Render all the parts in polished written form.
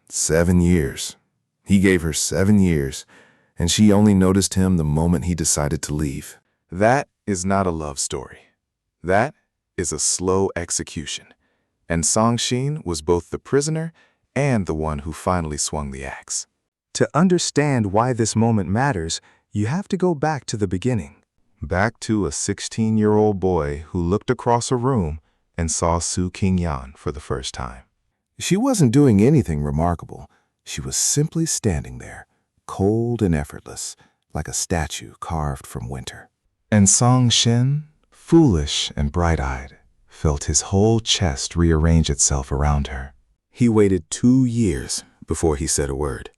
7 years. He gave her 7 years, and she only noticed him the moment he decided to leave. That is not a love story. That is a slow execution. And Song-shin was both the prisoner and the one who finally swung the axe. To understand why this moment matters, you have to go back to the beginning. Back to a 16-year-old boy who looked across a room and saw Soo King-yeon for the first time. She wasn't doing anything remarkable. She was simply standing there, cold and effortless, like a statue carved from winter. And Song-shin, foolish and bright-eyed, felt his whole chest rearrange itself around her. He waited 2 years before he said a word.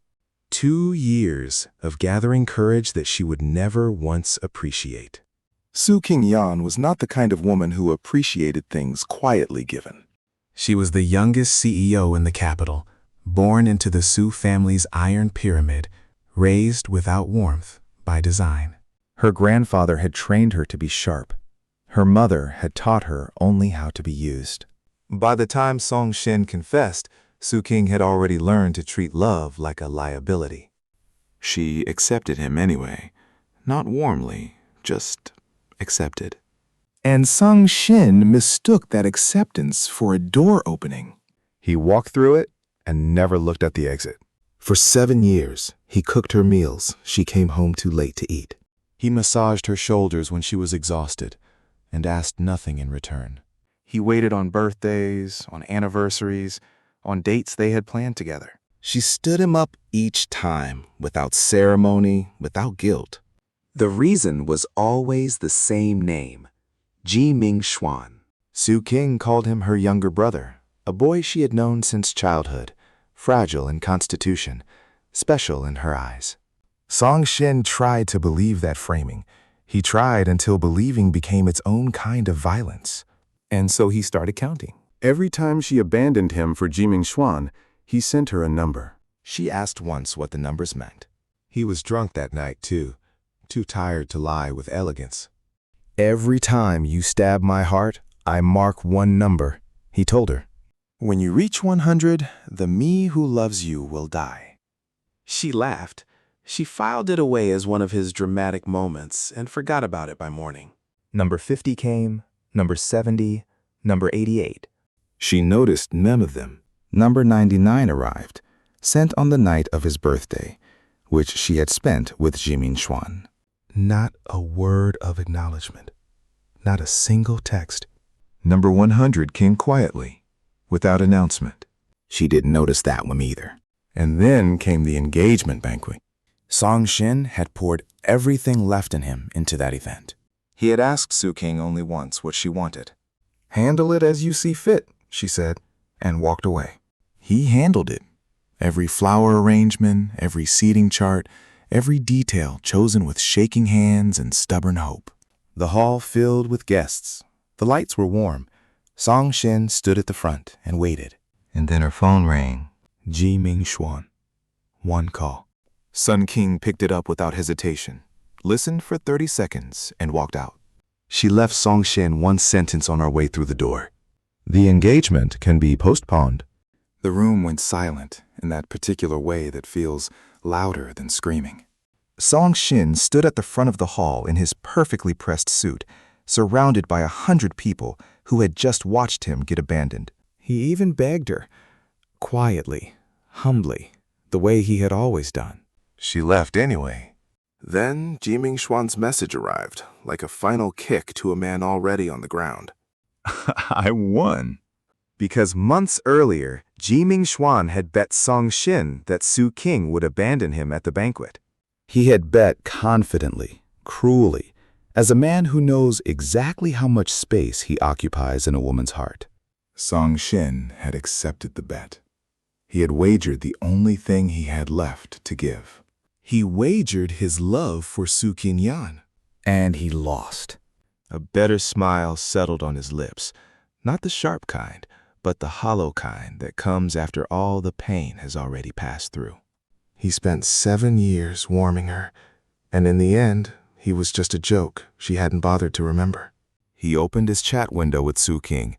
2 years of gathering courage that she would never once appreciate. Soo King-yeon was not the kind of woman who appreciated things quietly given. She was the youngest CEO in the capital, born into the Soo family's iron pyramid, raised without warmth by design. Her grandfather had trained her to be sharp. Her mother had taught her only how to be used. By the time Song-shin confessed, Soo King had already learned to treat love like a liability. She accepted him anyway, not warmly, just accepted. And Song-shin mistook that acceptance for a door opening. He walked through it and never looked at the exit. For 7 years, he cooked her meals she came home too late to eat. He massaged her shoulders when she was exhausted and asked nothing in return. He waited on birthdays, on anniversaries, on dates they had planned together. She stood him up each time, without ceremony, without guilt. The reason was always the same name, Ji-ming-shwan. Soo King called him her younger brother, a boy she had known since childhood, fragile in constitution, special in her eyes. Song-shin tried to believe that framing. He tried until believing became its own kind of violence. And so he started counting. Every time she abandoned him for Ji-ming-shwan, he sent her a number. She asked once what the numbers meant. He was drunk that night, too tired to lie with elegance. Every time you stab my heart, I mark one number, he told her. When you reach 100, the me who loves you will die. She laughed. She filed it away as one of his dramatic moments and forgot about it by morning. Number 50 came, number 70, number 88. She noticed none of them. Number 99 arrived, sent on the night of his birthday, which she had spent with Ji-ming-shwan. Not a word of acknowledgement. Not a single text. Number 100 came quietly, without announcement. She didn't notice that one either. And then came the engagement banquet. Song-shin had poured everything left in him into that event. He had asked Soo King only once what she wanted. "Handle it as you see fit," she said, and walked away. He handled it. Every flower arrangement, every seating chart, every detail chosen with shaking hands and stubborn hope. The hall filled with guests. The lights were warm. Song-shin stood at the front and waited. And then her phone rang. Ji-ming-shwan. One call. Sun King picked it up without hesitation, listened for 30 seconds, and walked out. She left Song-shin one sentence on our way through the door. "The engagement can be postponed." The room went silent in that particular way that feels louder than screaming. Song-shin stood at the front of the hall in his perfectly pressed suit, surrounded by 100 people who had just watched him get abandoned. He even begged her, quietly, humbly, the way he had always done. She left anyway. Then Ji-ming-shwan's message arrived, like a final kick to a man already on the ground. I won. Because months earlier, Ji-ming-shwan had bet Song-shin that Soo King would abandon him at the banquet. He had bet confidently, cruelly, as a man who knows exactly how much space he occupies in a woman's heart. Song-shin had accepted the bet. He had wagered the only thing he had left to give. He wagered his love for Soo King-yeon. And he lost. A better smile settled on his lips, not the sharp kind, but the hollow kind that comes after all the pain has already passed through. He spent 7 years warming her, and in the end, he was just a joke she hadn't bothered to remember. He opened his chat window with Soo King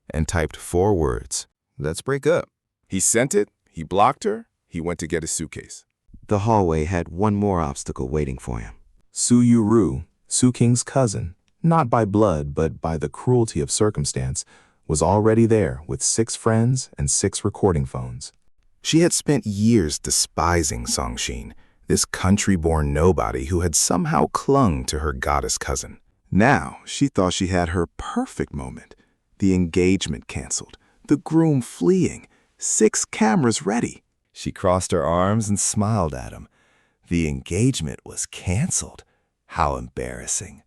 and typed 4 words, "Let's break up." He sent it, He blocked her. He went to get his suitcase. The hallway had one more obstacle waiting for him. Su Yuru, Su King's cousin, not by blood but by the cruelty of circumstance, was already there with 6 friends and 6 recording phones. She had spent years despising Song Shin, this country-born nobody who had somehow clung to her goddess cousin. Now she thought she had her perfect moment. The engagement canceled, the groom fleeing, 6 cameras ready. She crossed her arms and smiled at him. The engagement was canceled. How embarrassing.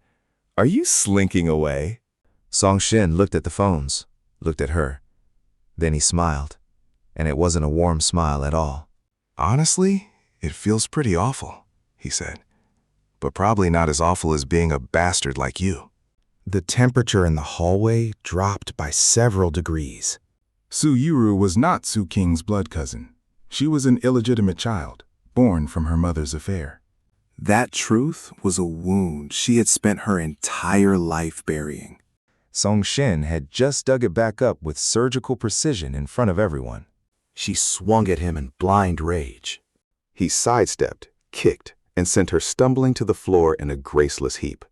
Are you slinking away? Song Shin looked at the phones, looked at her. Then he smiled, and it wasn't a warm smile at all. Honestly, it feels pretty awful, he said. But probably not as awful as being a bastard like you. The temperature in the hallway dropped by several degrees. Su Yuru was not Su King's blood cousin. She was an illegitimate child, born from her mother's affair. That truth was a wound she had spent her entire life burying. Song Shin had just dug it back up with surgical precision in front of everyone. She swung at him in blind rage. He sidestepped, kicked, and sent her stumbling to the floor in a graceless heap.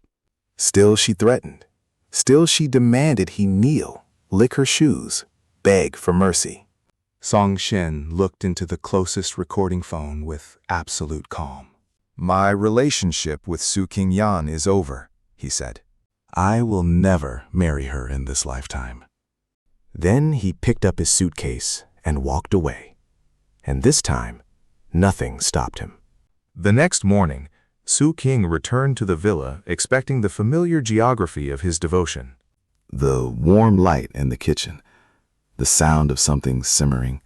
Still she threatened. Still she demanded he kneel, lick her shoes, beg for mercy. Song Shin looked into the closest recording phone with absolute calm. My relationship with Su King Yan is over, he said. I will never marry her in this lifetime. Then he picked up his suitcase and walked away. And this time, nothing stopped him. The next morning, Su King returned to the villa expecting the familiar geography of his devotion. The warm light in the kitchen, the sound of something simmering,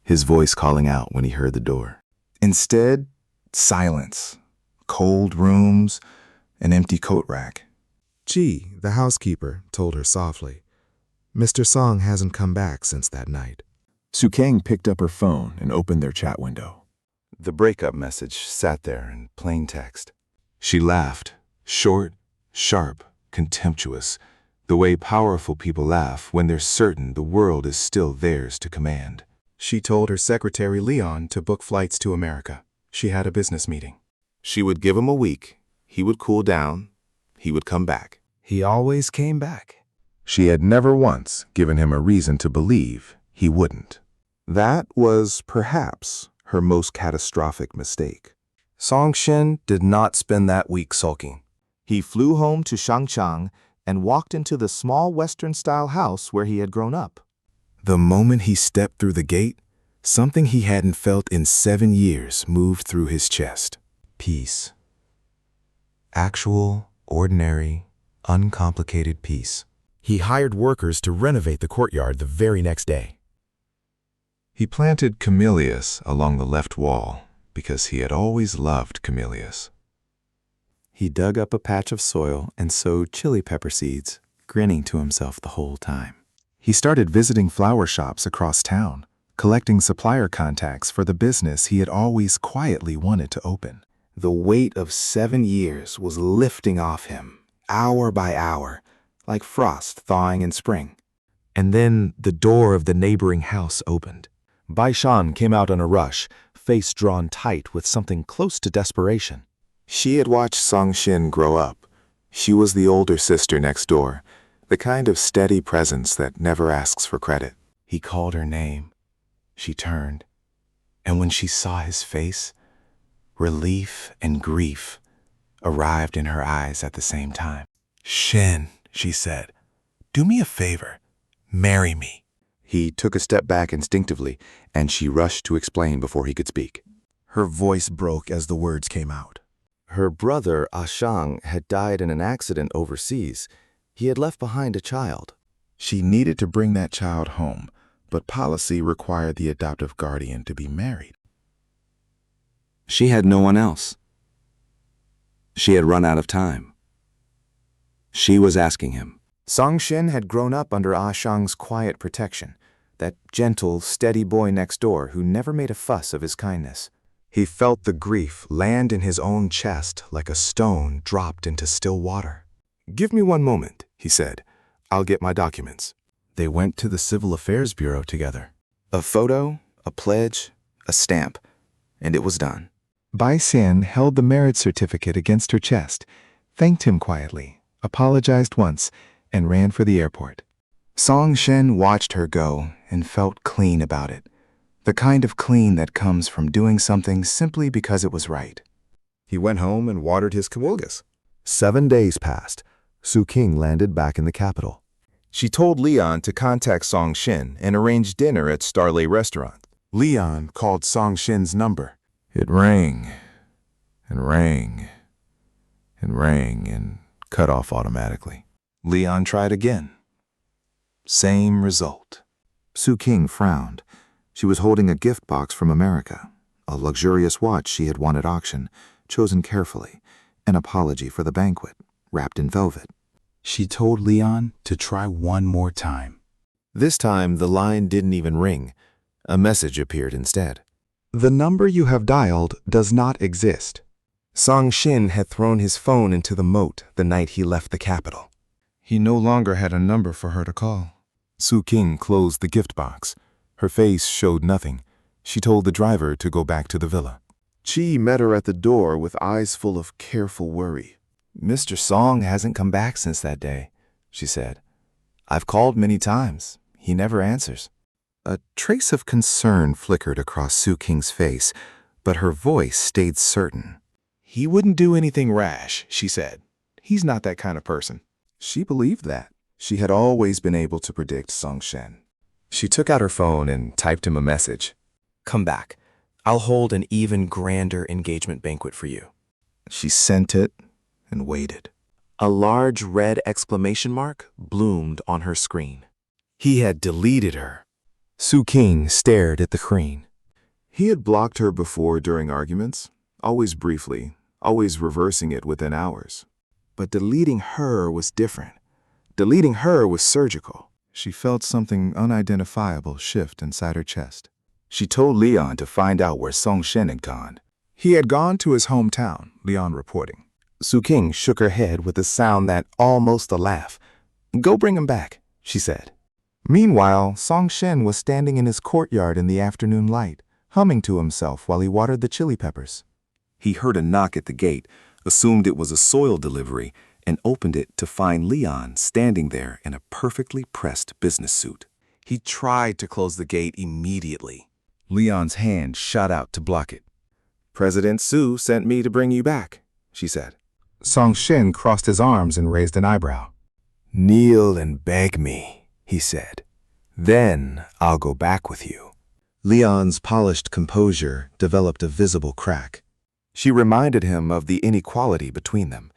his voice calling out when he heard the door. Instead, silence, cold rooms, an empty coat rack. Ji, the housekeeper, told her softly. Mr. Song hasn't come back since that night. Su King picked up her phone and opened their chat window. The breakup message sat there in plain text. She laughed, short, sharp, contemptuous, the way powerful people laugh when they're certain the world is still theirs to command. She told her secretary Leon to book flights to America. She had a business meeting. She would give him a week. He would cool down. He would come back. He always came back. She had never once given him a reason to believe he wouldn't. That was perhaps her most catastrophic mistake. Song Shin did not spend that week sulking. He flew home to Shangchang and walked into the small Western-style house where he had grown up. The moment he stepped through the gate, something he hadn't felt in 7 years moved through his chest. Peace. Actual, ordinary, uncomplicated peace. He hired workers to renovate the courtyard the very next day. He planted camellias along the left wall because he had always loved camellias. He dug up a patch of soil and sowed chili pepper seeds, grinning to himself the whole time. He started visiting flower shops across town, collecting supplier contacts for the business he had always quietly wanted to open. The weight of 7 years was lifting off him, hour by hour, like frost thawing in spring. And then the door of the neighboring house opened. Bai Shan came out in a rush, face drawn tight with something close to desperation. She had watched Song Shin grow up. She was the older sister next door, the kind of steady presence that never asks for credit. He called her name. She turned, and when she saw his face, relief and grief arrived in her eyes at the same time. "Shin," she said, "do me a favor. Marry me." He took a step back instinctively, and she rushed to explain before he could speak. Her voice broke as the words came out. Her brother, Ashang, had died in an accident overseas. He had left behind a child. She needed to bring that child home, but policy required the adoptive guardian to be married. She had no one else. She had run out of time. She was asking him. Song Shin had grown up under Ashang's quiet protection, that gentle, steady boy next door who never made a fuss of his kindness. He felt the grief land in his own chest like a stone dropped into still water. "Give me 1 moment," he said. "I'll get my documents." They went to the Civil Affairs Bureau together. A photo, a pledge, a stamp, and it was done. Bai Xian held the marriage certificate against her chest, thanked him quietly, apologized once, and ran for the airport. Song Shen watched her go and felt clean about it. The kind of clean that comes from doing something simply because it was right. He went home and watered his kawulgas. 7 days passed. Su King landed back in the capital. She told Leon to contact Song Shin and arrange dinner at Starlay Restaurant. Leon called Song Shin's number. It rang and rang and rang and cut off automatically. Leon tried again. Same result. Su King frowned. She was holding a gift box from America, a luxurious watch she had won at auction, chosen carefully, an apology for the banquet, wrapped in velvet. She told Leon to try one more time. This time, the line didn't even ring. A message appeared instead. The number you have dialed does not exist. Song Shin had thrown his phone into the moat the night he left the capital. He no longer had a number for her to call. Su King closed the gift box. Her face showed nothing. She told the driver to go back to the villa. Chi met her at the door with eyes full of careful worry. Mr. Song hasn't come back since that day, she said. I've called many times. He never answers. A trace of concern flickered across Su King's face, but her voice stayed certain. He wouldn't do anything rash, she said. He's not that kind of person. She believed that. She had always been able to predict Song Shen. She took out her phone and typed him a message. Come back. I'll hold an even grander engagement banquet for you. She sent it and waited. A large red exclamation mark bloomed on her screen. He had deleted her. Su King stared at the screen. He had blocked her before during arguments, always briefly, always reversing it within hours. But deleting her was different. Deleting her was surgical. She felt something unidentifiable shift inside her chest. She told Leon to find out where Song Shen had gone. He had gone to his hometown, Leon reporting. Su King shook her head with a sound that almost a laugh. Go bring him back, she said. Meanwhile, Song Shen was standing in his courtyard in the afternoon light, humming to himself while he watered the chili peppers. He heard a knock at the gate, assumed it was a soil delivery, and opened it to find Leon standing there in a perfectly pressed business suit. He tried to close the gate immediately. Leon's hand shot out to block it. President Su sent me to bring you back, she said. Song Shin crossed his arms and raised an eyebrow. Kneel and beg me, he said. Then I'll go back with you. Leon's polished composure developed a visible crack. She reminded him of the inequality between them.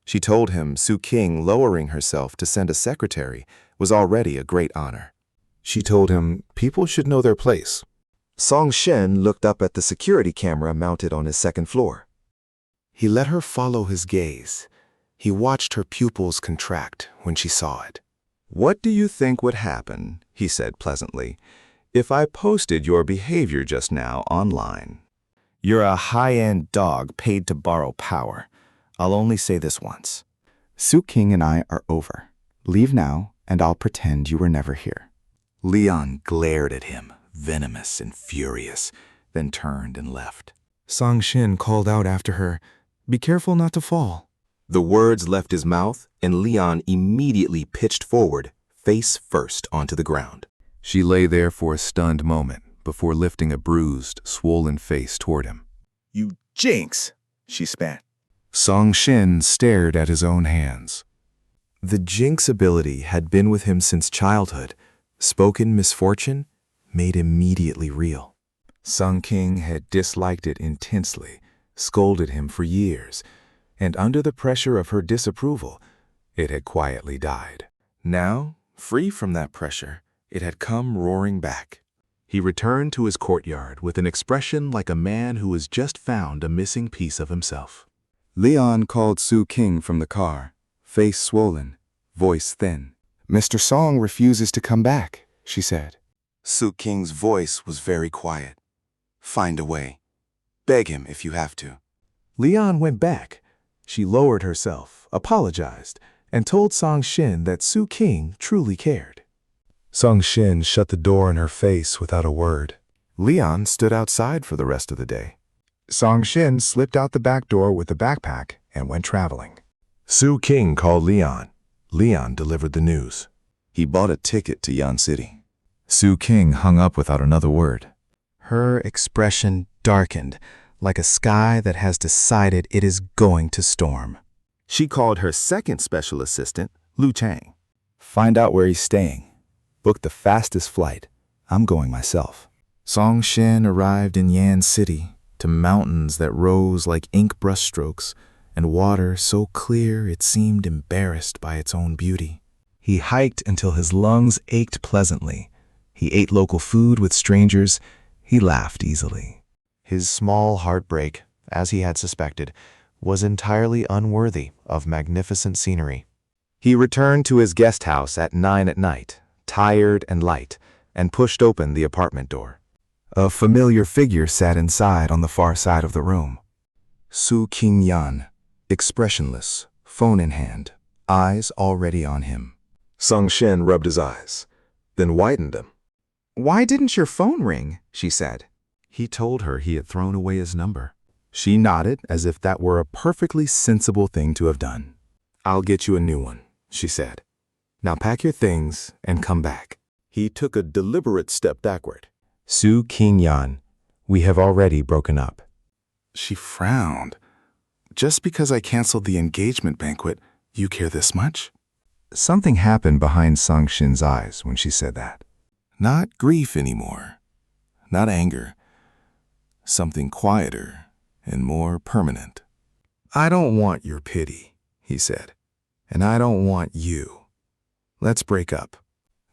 She told him Su King lowering herself to send a secretary was already a great honor. She told him people should know their place. Song Shen looked up at the security camera mounted on his second floor. He let her follow his gaze. He watched her pupils contract when she saw it. What do you think would happen, he said pleasantly, if I posted your behavior just now online? You're a high-end dog paid to borrow power. I'll only say this once. Su King and I are over. Leave now, and I'll pretend you were never here. Leon glared at him, venomous and furious, then turned and left. Song Shin called out after her, "Be careful not to fall." The words left his mouth, and Leon immediately pitched forward, face first onto the ground. She lay there for a stunned moment before lifting a bruised, swollen face toward him. You jinx, she spat. Song Shin stared at his own hands. The jinx ability had been with him since childhood. Spoken misfortune made immediately real. Sung King had disliked it intensely, scolded him for years, and under the pressure of her disapproval, it had quietly died. Now, free from that pressure, it had come roaring back. He returned to his courtyard with an expression like a man who has just found a missing piece of himself. Leon called Su King from the car, face swollen, voice thin. Mr. Song refuses to come back, she said. Su King's voice was very quiet. Find a way. Beg him if you have to. Leon went back. She lowered herself, apologized, and told Song Shin that Su King truly cared. Song Shin shut the door in her face without a word. Leon stood outside for the rest of the day. Song Shin slipped out the back door with a backpack and went traveling. Su King called Leon. Leon delivered the news. He bought a ticket to Yan City. Su King hung up without another word. Her expression darkened, like a sky that has decided it is going to storm. She called her second special assistant, Lu Chang. Find out where he's staying. Book the fastest flight. I'm going myself. Song Shin arrived in Yan City, to mountains that rose like ink brushstrokes, and water so clear it seemed embarrassed by its own beauty. He hiked until his lungs ached pleasantly. He ate local food with strangers. He laughed easily. His small heartbreak, as he had suspected, was entirely unworthy of magnificent scenery. He returned to his guest house at 9 at night, tired and light, and pushed open the apartment door. A familiar figure sat inside on the far side of the room. Su King Yan, expressionless, phone in hand, eyes already on him. Song Shin rubbed his eyes, then widened them. "Why didn't your phone ring?" she said. He told her he had thrown away his number. She nodded as if that were a perfectly sensible thing to have done. "I'll get you a new one," she said. "Now pack your things and come back." He took a deliberate step backward. "Su King Yan, we have already broken up." She frowned. "Just because I canceled the engagement banquet, you care this much?" Something happened behind Song Shin's eyes when she said that. Not grief anymore. Not anger. Something quieter and more permanent. "I don't want your pity," he said. "And I don't want you. Let's break up."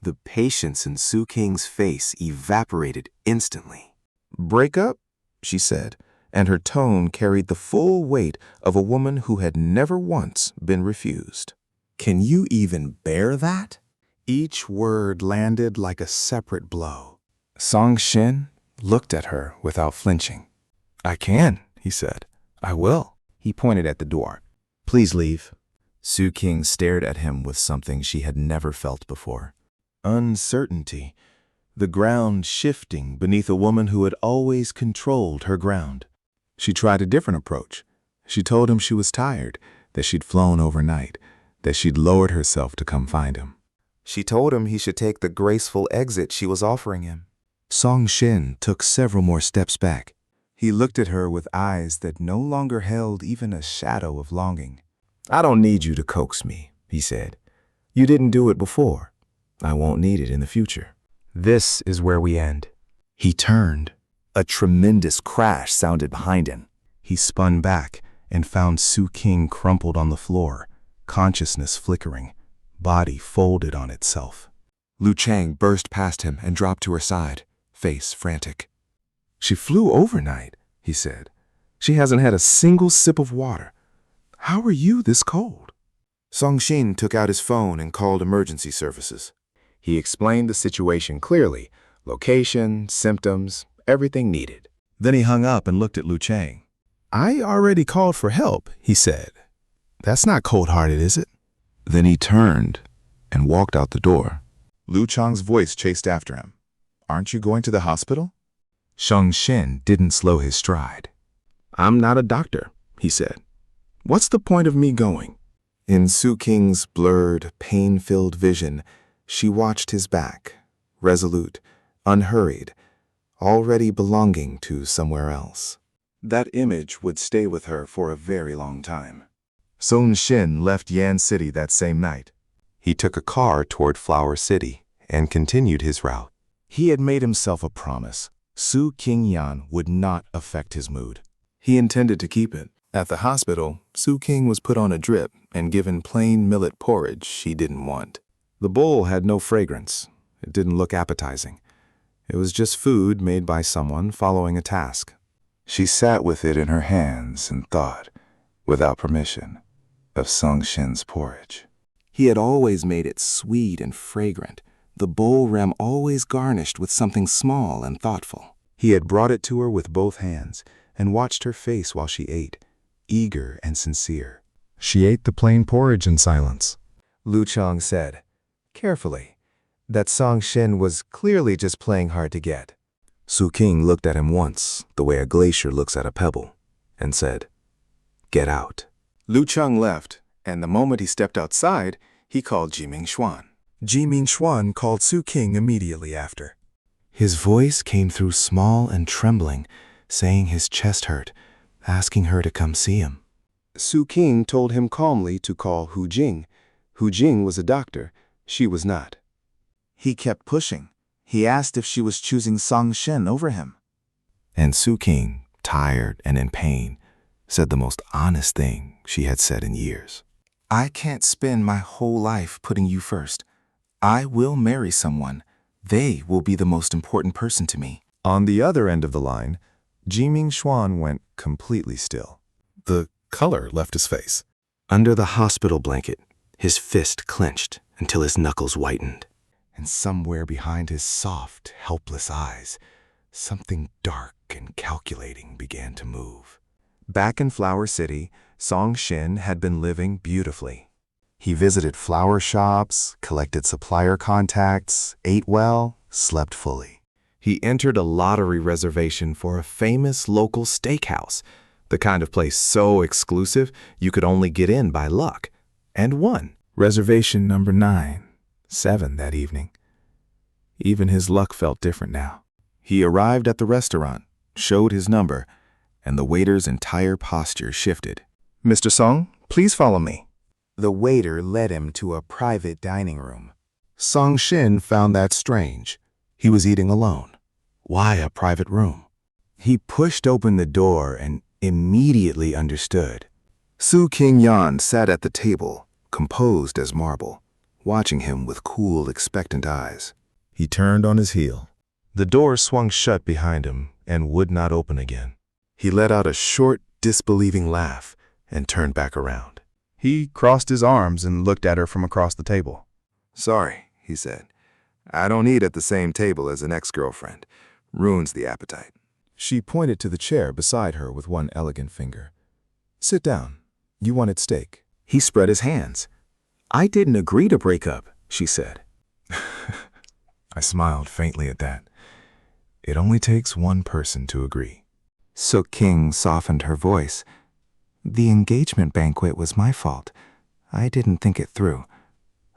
The patience in Su King's face evaporated instantly. "Break up?" she said, and her tone carried the full weight of a woman who had never once been refused. "Can you even bear that?" Each word landed like a separate blow. Song Shin looked at her without flinching. "I can," he said. "I will." He pointed at the door. "Please leave." Su King stared at him with something she had never felt before. Uncertainty, the ground shifting beneath a woman who had always controlled her ground. She tried a different approach. She told him she was tired, that she'd flown overnight, that she'd lowered herself to come find him. She told him he should take the graceful exit she was offering him. Song Shin took several more steps back. He looked at her with eyes that no longer held even a shadow of longing. "I don't need you to coax me," he said. "You didn't do it before. I won't need it in the future. This is where we end." He turned. A tremendous crash sounded behind him. He spun back and found Su King crumpled on the floor, consciousness flickering, body folded on itself. Lu Chang burst past him and dropped to her side, face frantic. "She flew overnight," he said. "She hasn't had a single sip of water. How are you this cold?" Song Shin took out his phone and called emergency services. He explained the situation clearly, location, symptoms, everything needed. Then he hung up and looked at Lu Chang. "I already called for help," he said. "That's not cold-hearted, is it?" Then he turned and walked out the door. Lu Chang's voice chased after him. "Aren't you going to the hospital?" Song Shin didn't slow his stride. "I'm not a doctor," he said. "What's the point of me going?" In Su King's blurred, pain-filled vision, she watched his back, resolute, unhurried, already belonging to somewhere else. That image would stay with her for a very long time. Song Shin left Yan City that same night. He took a car toward Flower City and continued his route. He had made himself a promise. Su King Yan would not affect his mood. He intended to keep it. At the hospital, Su King was put on a drip and given plain millet porridge she didn't want. The bowl had no fragrance. It didn't look appetizing. It was just food made by someone following a task. She sat with it in her hands and thought, without permission, of Song Shin's porridge. He had always made it sweet and fragrant, the bowl rim always garnished with something small and thoughtful. He had brought it to her with both hands and watched her face while she ate, eager and sincere. She ate the plain porridge in silence. Lu Chang said, carefully, that Song Shin was clearly just playing hard to get. Su-king looked at him once, the way a glacier looks at a pebble, and said, "Get out." Lu Cheng left, and the moment he stepped outside, he called Jiming Xuan. Jiming Xuan called Su-king immediately after. His voice came through small and trembling, saying his chest hurt, asking her to come see him. Su-king told him calmly to call Hu Jing. Hu Jing was a doctor. She was not. He kept pushing. He asked if she was choosing Song Shin over him. And Su-king, tired and in pain, said the most honest thing she had said in years. I can't spend my whole life putting you first. I will marry someone. They will be the most important person to me. On the other end of the line, Jiming Xuan went completely still. The color left his face. Under the hospital blanket, his fist clenched until his knuckles whitened. And somewhere behind his soft, helpless eyes, something dark and calculating began to move. Back in Flower City, Song Shin had been living beautifully. He visited flower shops, collected supplier contacts, ate well, slept fully. He entered a lottery reservation for a famous local steakhouse, the kind of place so exclusive you could only get in by luck, and won. Reservation number 9-7 that evening. Even his luck felt different now. He arrived at the restaurant, showed his number, and the waiter's entire posture shifted. Mr. Song, please follow me. The waiter led him to a private dining room. Song Shin found that strange. He was eating alone. Why a private room? He pushed open the door and immediately understood. Su-king Yan sat at the table, composed as marble, watching him with cool, expectant eyes. He turned on his heel. The door swung shut behind him and would not open again. He let out a short, disbelieving laugh and turned back around. He crossed his arms and looked at her from across the table. "Sorry," he said. "I don't eat at the same table as an ex-girlfriend. Ruins the appetite." She pointed to the chair beside her with one elegant finger. "Sit down. You wanted steak." He spread his hands. I didn't agree to break up, she said. I smiled faintly at that. It only takes one person to agree. Su-king softened her voice. The engagement banquet was my fault. I didn't think it through.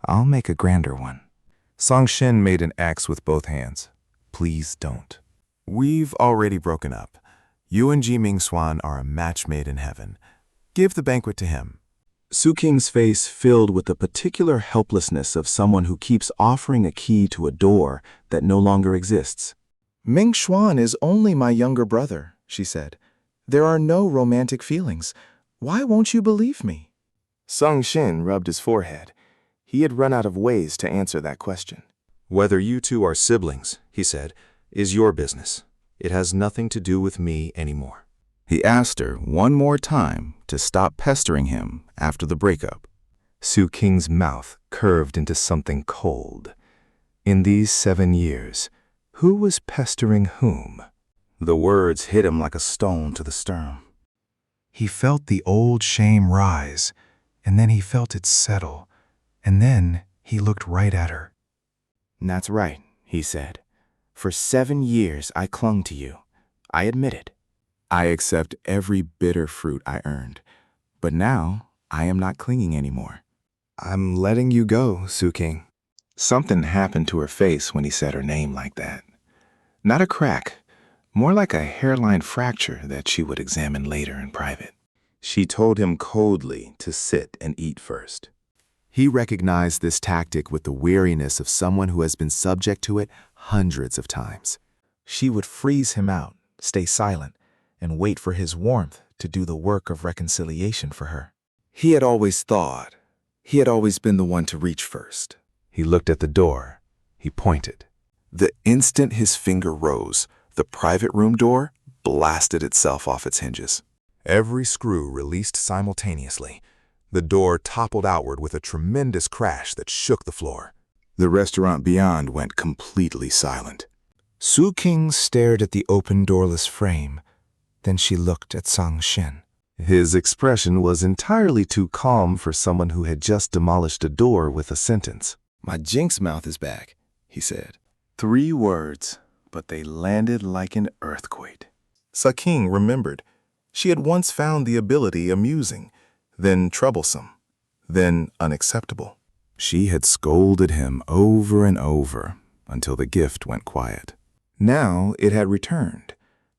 I'll make a grander one. Song Shin made an X with both hands. "Please don't. We've already broken up. You and Jiming Xuan are a match made in heaven. Give the banquet to him." Su-king's face filled with the particular helplessness of someone who keeps offering a key to a door that no longer exists. Ming Xuan is only my younger brother, she said. There are no romantic feelings. Why won't you believe me? Song Shin rubbed his forehead. He had run out of ways to answer that question. "Whether you two are siblings," he said, "is your business. It has nothing to do with me anymore." He asked her one more time to stop pestering him after the breakup. Su-king's mouth curved into something cold. In these 7 years, who was pestering whom? The words hit him like a stone to the sternum. He felt the old shame rise, and then he felt it settle, and then he looked right at her. "That's right," he said. "For 7 years I clung to you. I admit it. I accept every bitter fruit I earned. But now I am not clinging anymore." I'm letting you go, Su-king. Something happened to her face when he said her name like that. Not a crack, more like a hairline fracture that she would examine later in private. She told him coldly to sit and eat first. He recognized this tactic with the weariness of someone who has been subject to it hundreds of times. She would freeze him out, stay silent, and wait for his warmth to do the work of reconciliation for her. He had always thought. He had always been the one to reach first. He looked at the door. He pointed. The instant his finger rose, the private room door blasted itself off its hinges. Every screw released simultaneously. The door toppled outward with a tremendous crash that shook the floor. The restaurant beyond went completely silent. Su-king stared at the open doorless frame. Then she looked at Song Shin. His expression was entirely too calm for someone who had just demolished a door with a sentence. My jinx mouth is back, he said. 3 words, but they landed like an earthquake. Suking remembered. She had once found the ability amusing, then troublesome, then unacceptable. She had scolded him over and over until the gift went quiet. Now it had returned,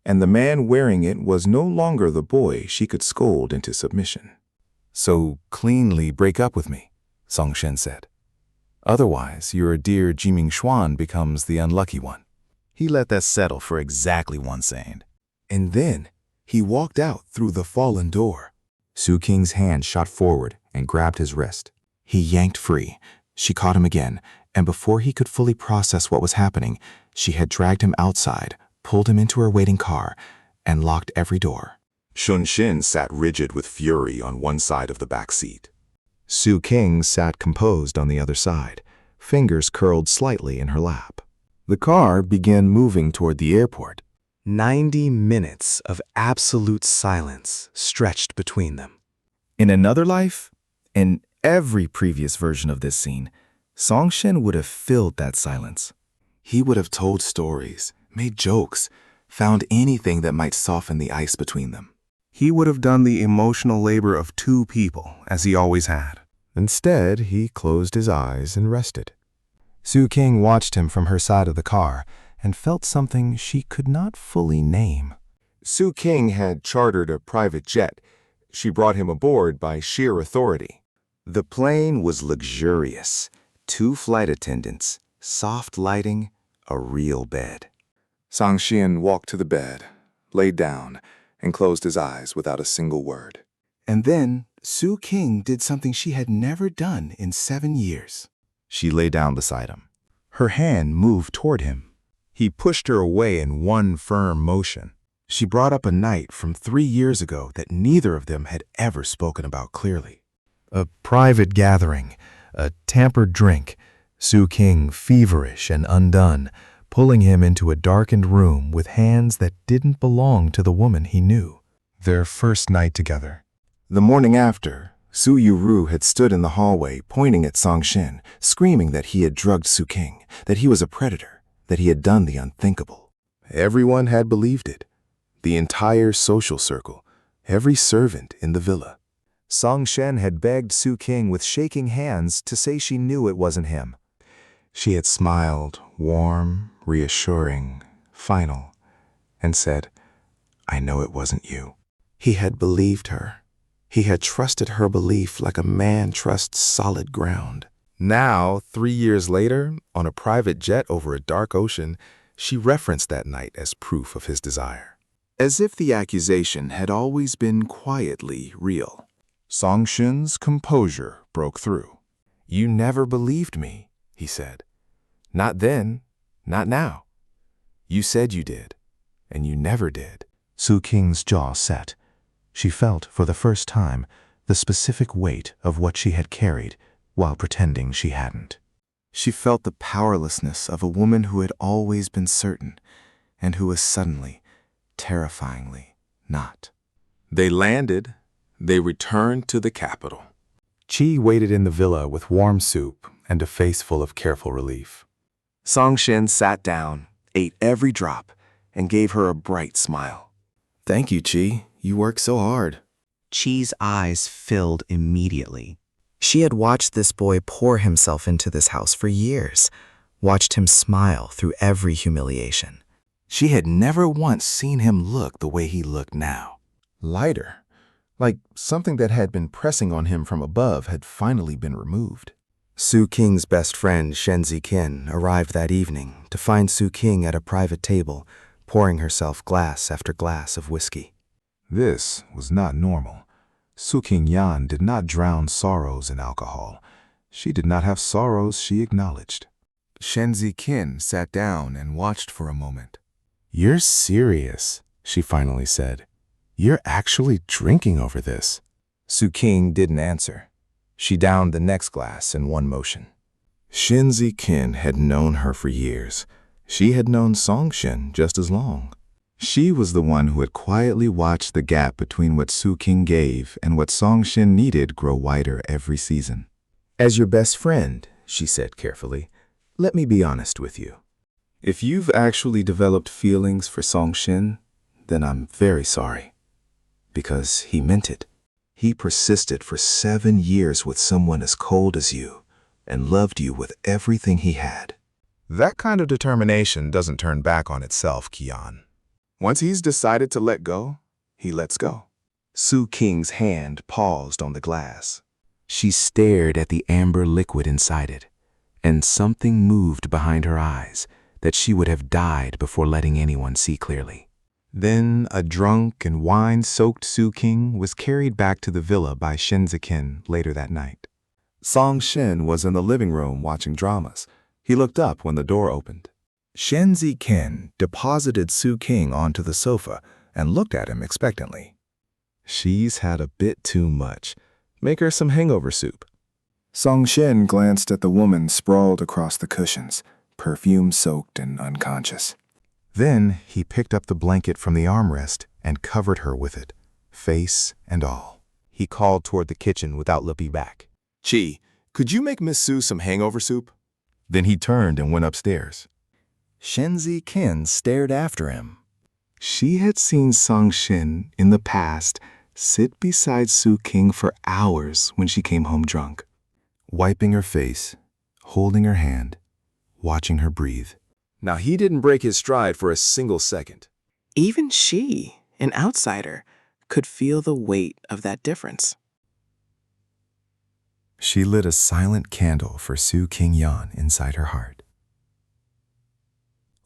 and the man wearing it was no longer the boy she could scold into submission. So cleanly break up with me, Song Shen said. Otherwise, your dear Jiming Xuan becomes the unlucky one. He let that settle for exactly one saying. And then he walked out through the fallen door. Suking's hand shot forward and grabbed his wrist. He yanked free. She caught him again, and before he could fully process what was happening, she had dragged him outside, pulled him into her waiting car, and locked every door. Shun Shin sat rigid with fury on one side of the back seat. Suking sat composed on the other side, fingers curled slightly in her lap. The car began moving toward the airport. 90 minutes of absolute silence stretched between them. In another life, in every previous version of this scene, Song Shen would have filled that silence. He would have told stories, made jokes, found anything that might soften the ice between them. He would have done the emotional labor of two people, as he always had. Instead, he closed his eyes and rested. Suking watched him from her side of the car and felt something she could not fully name. Suking had chartered a private jet. She brought him aboard by sheer authority. The plane was luxurious. 2 flight attendants, soft lighting, a real bed. Song Shin walked to the bed, laid down, and closed his eyes without a single word. And then Suking did something she had never done in 7 years. She lay down beside him. Her hand moved toward him. He pushed her away in one firm motion. She brought up a night from 3 years ago that neither of them had ever spoken about clearly. A private gathering, a tampered drink, Suking feverish and undone, pulling him into a darkened room with hands that didn't belong to the woman he knew. Their first night together. The morning after, Su Yuru had stood in the hallway pointing at Song Shin, screaming that he had drugged Suking, that he was a predator, that he had done the unthinkable. Everyone had believed it. The entire social circle, every servant in the villa. Song Shen had begged Suking with shaking hands to say she knew it wasn't him. She had smiled, warm, reassuring, final, and said, "I know it wasn't you." He had believed her. He had trusted her belief like a man trusts solid ground. Now, 3 years later, on a private jet over a dark ocean, she referenced that night as proof of his desire. As if the accusation had always been quietly real. Song Shin's composure broke through. "You never believed me," he said. "Not then, not now. You said you did, and you never did." Suking's jaw set. She felt, for the first time, the specific weight of what she had carried while pretending she hadn't. She felt the powerlessness of a woman who had always been certain, and who was suddenly, terrifyingly, not. They landed. They returned to the capital. Chi waited in the villa with warm soup and a face full of careful relief. Song Shin sat down, ate every drop, and gave her a bright smile. "Thank you, Chi. You work so hard." Chi's eyes filled immediately. She had watched this boy pour himself into this house for years, watched him smile through every humiliation. She had never once seen him look the way he looked now. Lighter, like something that had been pressing on him from above had finally been removed. Suking's best friend, Shen Zikin, arrived that evening to find Suking at a private table, pouring herself glass after glass of whiskey. This was not normal. Suking Yan did not drown sorrows in alcohol. She did not have sorrows she acknowledged. Shen Zikin sat down and watched for a moment. "You're serious," she finally said. "You're actually drinking over this." Suking didn't answer. She downed the next glass in one motion. Shen Zikin had known her for years. She had known Song Shin just as long. She was the one who had quietly watched the gap between what Suking gave and what Song Shin needed grow wider every season. "As your best friend," she said carefully, "let me be honest with you. If you've actually developed feelings for Song Shin, then I'm very sorry. Because he meant it. He persisted for 7 years with someone as cold as you and loved you with everything he had. That kind of determination doesn't turn back on itself, Kian. Once he's decided to let go, he lets go. Su King's hand paused on the glass. She stared at the amber liquid inside it, and something moved behind her eyes that she would have died before letting anyone see clearly. Then a drunk and wine-soaked Su King was carried back to the villa by Shin Zikin later that night. Song Shin was in the living room watching dramas. He looked up when the door opened. Shen Zikin deposited Su King onto the sofa and looked at him expectantly. She's had a bit too much. Make her some hangover soup. Song Shin glanced at the woman sprawled across the cushions, perfume-soaked and unconscious. Then he picked up the blanket from the armrest and covered her with it, face and all. He called toward the kitchen without looking back. Chi, could you make Miss Su some hangover soup? Then he turned and went upstairs. Shen Zikin stared after him. She had seen Song Shin in the past sit beside Su King for hours when she came home drunk. Wiping her face, holding her hand, watching her breathe. Now he didn't break his stride for a single second. Even she, an outsider, could feel the weight of that difference. She lit a silent candle for Su King Yan inside her heart.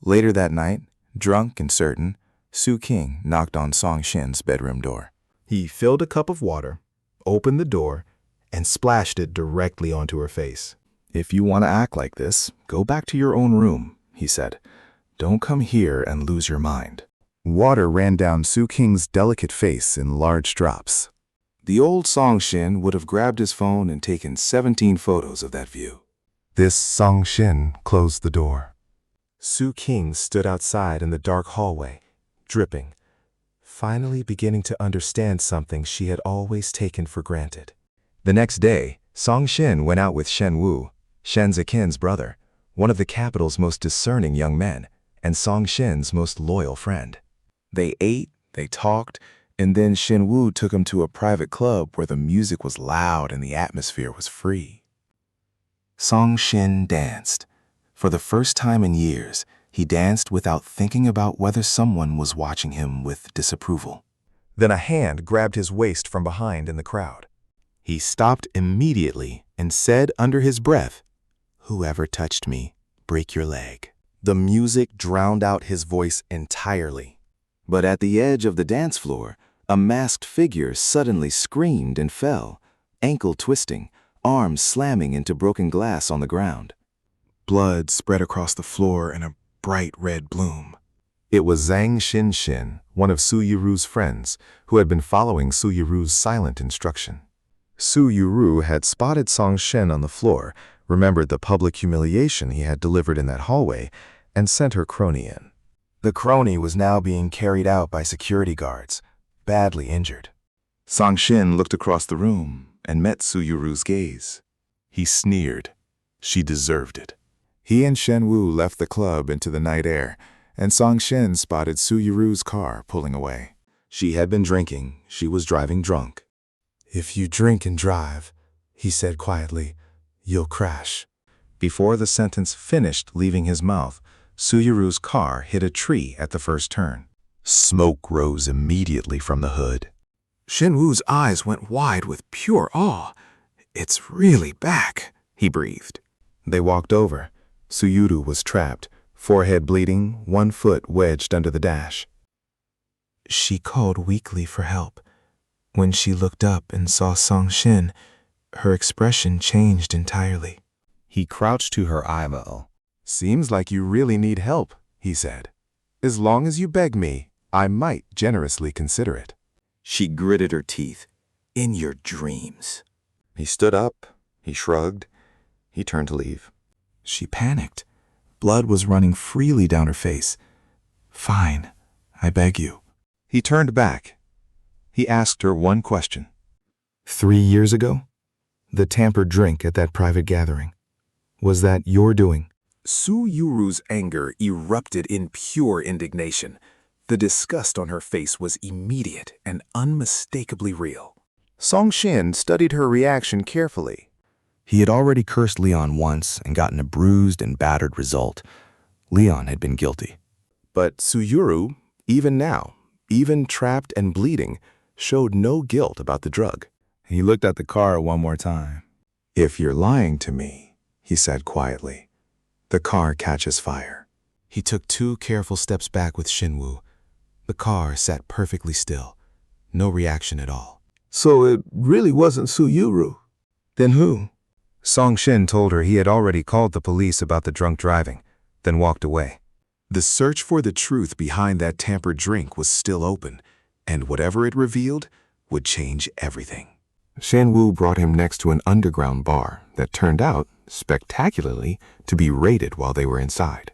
Later that night, drunk and certain, Su King knocked on Song Shin's bedroom door. He filled a cup of water, opened the door, and splashed it directly onto her face. If you want to act like this, go back to your own room, he said. Don't come here and lose your mind. Water ran down Su King's delicate face in large drops. The old Song Shin would have grabbed his phone and taken 17 photos of that view. This Song Shin closed the door. Su King stood outside in the dark hallway, dripping, finally beginning to understand something she had always taken for granted. The next day, Song Shin went out with Shen Wu, Shen Zikin's brother, one of the capital's most discerning young men, and Song Shin's most loyal friend. They ate, they talked, and then Shen Wu took him to a private club where the music was loud and the atmosphere was free. Song Shin danced. For the first time in years, he danced without thinking about whether someone was watching him with disapproval. Then a hand grabbed his waist from behind in the crowd. He stopped immediately and said under his breath, "Whoever touched me, break your leg." The music drowned out his voice entirely. But at the edge of the dance floor, a masked figure suddenly screamed and fell, ankle twisting, arms slamming into broken glass on the ground. Blood spread across the floor in a bright red bloom. It was Zhang Xin, one of Su Yiru's friends, who had been following Su Yiru's silent instruction. Su Yiru had spotted Song Shin on the floor, remembered the public humiliation he had delivered in that hallway, and sent her crony in. The crony was now being carried out by security guards, badly injured. Song Shin looked across the room and met Su Yiru's gaze. He sneered. She deserved it. He and Shen Wu left the club into the night air, and Song Shin spotted Su Yiru's car pulling away. She had been drinking. She was driving drunk. "If you drink and drive," he said quietly, "you'll crash." Before the sentence finished leaving his mouth, Su Yiru's car hit a tree at the first turn. Smoke rose immediately from the hood. Shen Wu's eyes went wide with pure awe. "It's really back," he breathed. They walked over. Su Yiru was trapped, forehead bleeding, one foot wedged under the dash. She called weakly for help. When she looked up and saw Song Shin, her expression changed entirely. He crouched to her eyeball. "Seems like you really need help," he said. "As long as you beg me, I might generously consider it." She gritted her teeth. "In your dreams." He stood up. He shrugged. He turned to leave. She panicked. Blood was running freely down her face. "Fine, I beg you." He turned back. He asked her one question. 3 years ago? The tampered drink at that private gathering. Was that your doing? Su Yuru's anger erupted in pure indignation. The disgust on her face was immediate and unmistakably real. Song Shin studied her reaction carefully. He had already cursed Leon once and gotten a bruised and battered result. Leon had been guilty. But Suyuru, even now, even trapped and bleeding, showed no guilt about the drug. He looked at the car one more time. If you're lying to me, he said quietly, the car catches fire. He took 2 careful steps back with Shinwoo. The car sat perfectly still, no reaction at all. So it really wasn't Suyuru. Then who? Song Shin told her he had already called the police about the drunk driving, then walked away. The search for the truth behind that tampered drink was still open, and whatever it revealed would change everything. Shanwoo brought him next to an underground bar that turned out, spectacularly, to be raided while they were inside.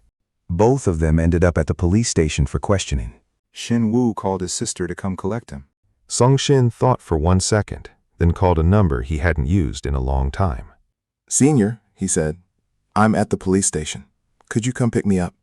Both of them ended up at the police station for questioning. Shinwoo called his sister to come collect him. Song Shin thought for 1 second, then called a number he hadn't used in a long time. Senior, he said, I'm at the police station. Could you come pick me up?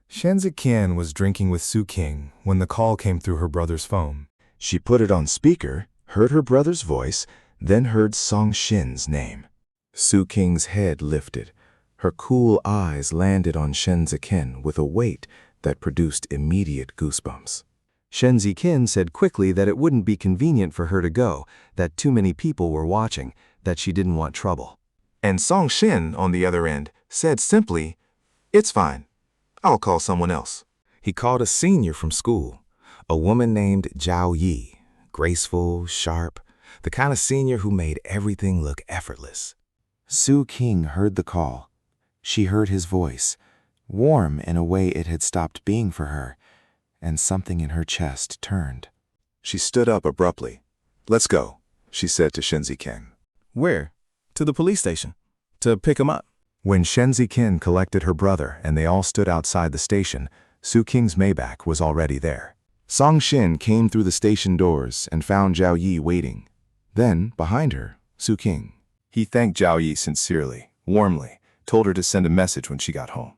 Shenzi-kin was drinking with Su King when the call came through her brother's phone. She put it on speaker, heard her brother's voice, then heard Song Shin's name. Su King's head lifted. Her cool eyes landed on Shenzi-kin with a weight that produced immediate goosebumps. Shenzi-kin said quickly that it wouldn't be convenient for her to go, that too many people were watching, that she didn't want trouble. And Song Shin, on the other end, said simply, "It's fine. I'll call someone else." He called a senior from school, a woman named Zhao Yi, graceful, sharp, the kind of senior who made everything look effortless. Su King heard the call. She heard his voice, warm in a way it had stopped being for her, and something in her chest turned. She stood up abruptly. Let's go, she said to Shenzi-kin. Where? To the police station. To pick him up. When Shenzi-kin collected her brother and they all stood outside the station, Su King's Maybach was already there. Song Shin came through the station doors and found Zhao Yi waiting. Then, behind her, Su King. He thanked Zhao Yi sincerely, warmly, told her to send a message when she got home.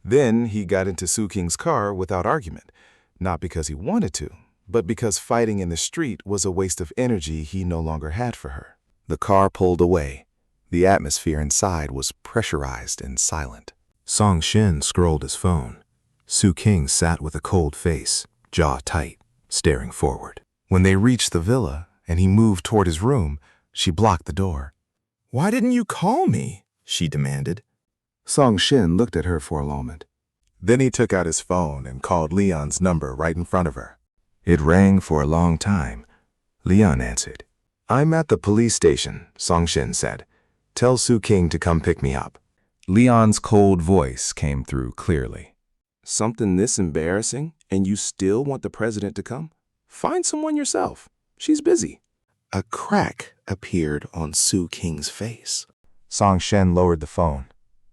Then he got into Su King's car without argument, not because he wanted to, but because fighting in the street was a waste of energy he no longer had for her. The car pulled away. The atmosphere inside was pressurized and silent. Song Shin scrolled his phone. Su King sat with a cold face, jaw tight, staring forward. When they reached the villa and he moved toward his room, she blocked the door. "Why didn't you call me?" she demanded. Song Shin looked at her for a moment. Then he took out his phone and called Leon's number right in front of her. It rang for a long time. Leon answered. "I'm at the police station," Song Shin said. "Tell Su King to come pick me up." Leon's cold voice came through clearly. "Something this embarrassing, and you still want the president to come? Find someone yourself. She's busy." A crack appeared on Su King's face. Song Shin lowered the phone.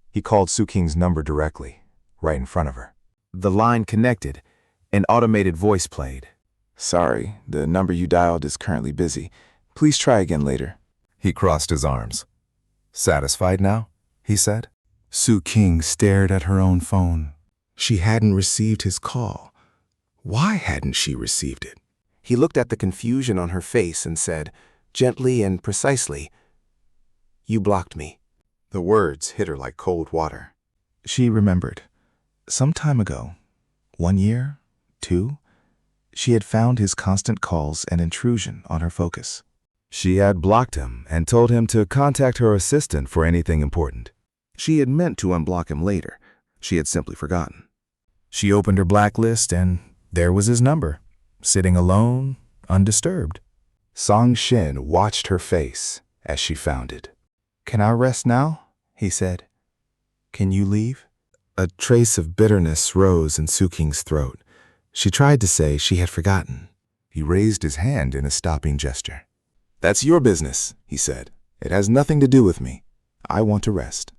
He called Su King's number directly, right in front of her. The line connected. An automated voice played. "Sorry, the number you dialed is currently busy. Please try again later." He crossed his arms. "Satisfied now?" he said. Su King stared at her own phone. She hadn't received his call. Why hadn't she received it? He looked at the confusion on her face and said, gently and precisely, "You blocked me." The words hit her like cold water. She remembered. Some time ago, 1 year, 2, she had found his constant calls an intrusion on her focus. She had blocked him and told him to contact her assistant for anything important. She had meant to unblock him later. She had simply forgotten. She opened her blacklist and there was his number, sitting alone, undisturbed. Song Shin watched her face as she found it. "Can I rest now?" he said. "Can you leave?" A trace of bitterness rose in Su King's throat. She tried to say she had forgotten. He raised his hand in a stopping gesture. "That's your business," he said. "It has nothing to do with me. I want to rest."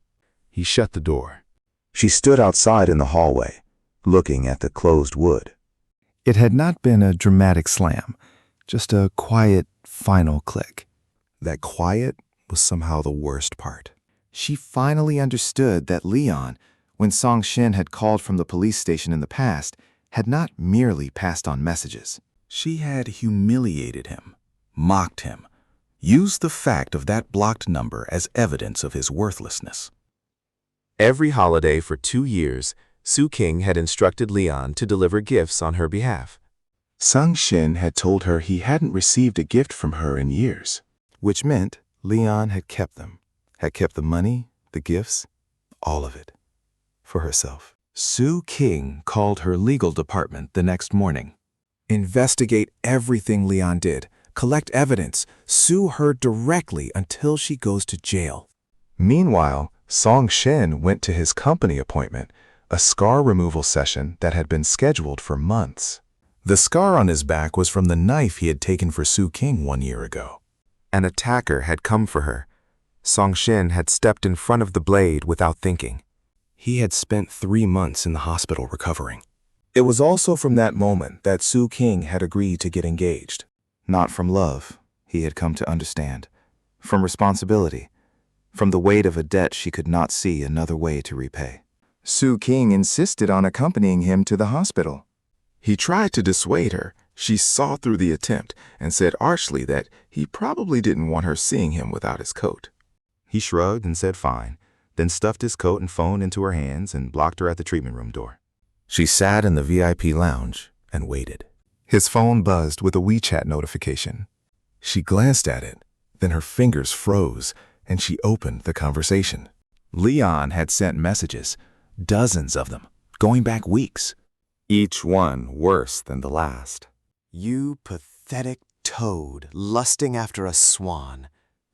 He shut the door. She stood outside in the hallway, looking at the closed wood. It had not been a dramatic slam, just a quiet, final click. That quiet was somehow the worst part. She finally understood that Leon, when Song Shin had called from the police station in the past, had not merely passed on messages. She had humiliated him, mocked him, used the fact of that blocked number as evidence of his worthlessness. Every holiday for 2 years, Su King had instructed Leon to deliver gifts on her behalf. Sung Shin had told her he hadn't received a gift from her in years. Which meant Leon had kept them, had kept the money, the gifts, all of it, for herself. Su King called her legal department the next morning. Investigate everything Leon did. Collect evidence. Sue her directly until she goes to jail. Meanwhile, Song Shin went to his company appointment, a scar removal session that had been scheduled for months. The scar on his back was from the knife he had taken for Su King 1 year ago. An attacker had come for her. Song Shin had stepped in front of the blade without thinking. He had spent 3 months in the hospital recovering. It was also from that moment that Su King had agreed to get engaged. Not from love, he had come to understand. From responsibility. From the weight of a debt she could not see another way to repay. Su King insisted on accompanying him to the hospital. He tried to dissuade her. She saw through the attempt and said archly that he probably didn't want her seeing him without his coat. He shrugged and said fine, then stuffed his coat and phone into her hands and blocked her at the treatment room door. She sat in the VIP lounge and waited. His phone buzzed with a WeChat notification. She glanced at it, then her fingers froze, and she opened the conversation. Leon had sent messages, dozens of them, going back weeks. Each one worse than the last. You pathetic toad lusting after a swan.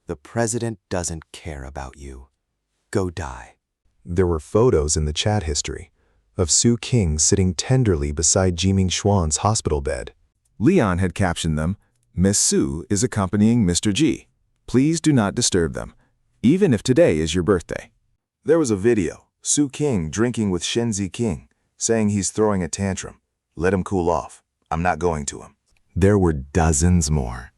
The president doesn't care about you. Go die. There were photos in the chat history of Su King sitting tenderly beside Jiming Xuan's hospital bed. Leon had captioned them, "Miss Su is accompanying Mr. G. Please do not disturb them, even if today is your birthday." There was a video, Su King drinking with Shenzi King, saying he's throwing a tantrum. Let him cool off. I'm not going to him. There were dozens more.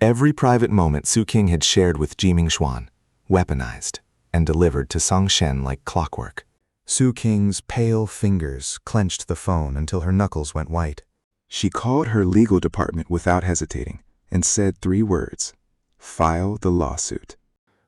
Every private moment Su King had shared with Jiming Xuan, weaponized and delivered to Song Shen like clockwork. Su King's pale fingers clenched the phone until her knuckles went white. She called her legal department without hesitating and said 3 words: file the lawsuit.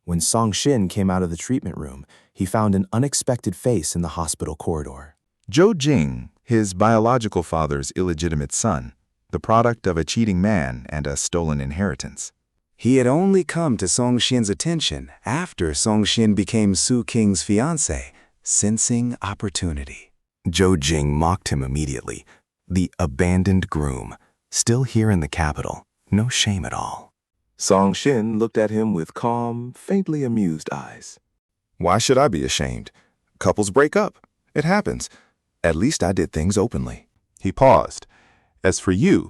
When Song Shin came out of the treatment room, he found an unexpected face in the hospital corridor. Zhou Jing, his biological father's illegitimate son, the product of a cheating man and a stolen inheritance. He had only come to Song Shin's attention after Song Shin became Su King's fiancée, sensing opportunity. Zhou Jing mocked him immediately. The abandoned groom, still here in the capital, no shame at all. Song Shin looked at him with calm, faintly amused eyes. Why should I be ashamed? Couples break up. It happens. At least I did things openly. He paused. As for you,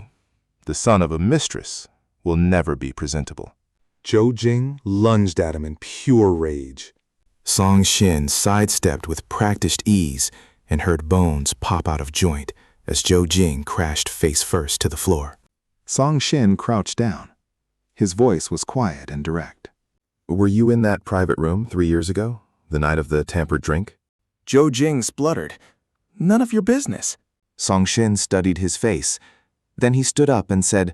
the son of a mistress will never be presentable. Zhou Jing lunged at him in pure rage. Song Shin sidestepped with practiced ease and heard bones pop out of joint as Zhou Jing crashed face first to the floor. Song Shin crouched down. His voice was quiet and direct. Were you in that private room 3 years ago, the night of the tampered drink? Zhou Jing spluttered. "None of your business." Song Shin studied his face. Then he stood up and said,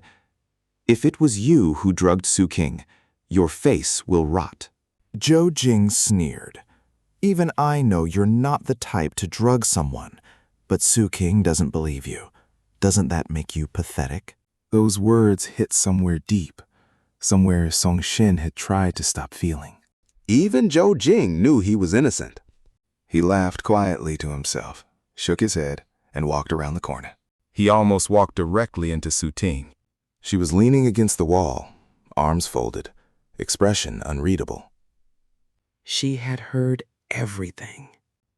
"If it was you who drugged Su King, your face will rot." Zhou Jing sneered. "Even I know you're not the type to drug someone, but Su King doesn't believe you. Doesn't that make you pathetic?" Those words hit somewhere deep, somewhere Song Shin had tried to stop feeling. Even Zhou Jing knew he was innocent. He laughed quietly to himself, shook his head, and walked around the corner. He almost walked directly into Su Ting. She was leaning against the wall, arms folded, expression unreadable. She had heard everything.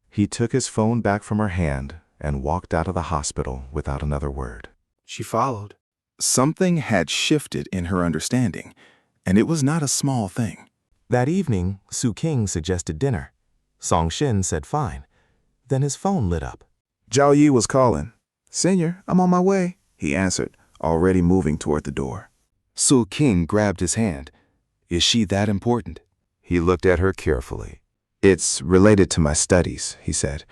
He took his phone back from her hand and walked out of the hospital without another word. She followed. Something had shifted in her understanding, and it was not a small thing. That evening, Su King suggested dinner. Song Shin said fine. Then his phone lit up. Zhao Yi was calling. "Senior, I'm on my way," he answered, already moving toward the door. Su King grabbed his hand. "Is she that important?" He looked at her carefully. It's related to my studies, he said.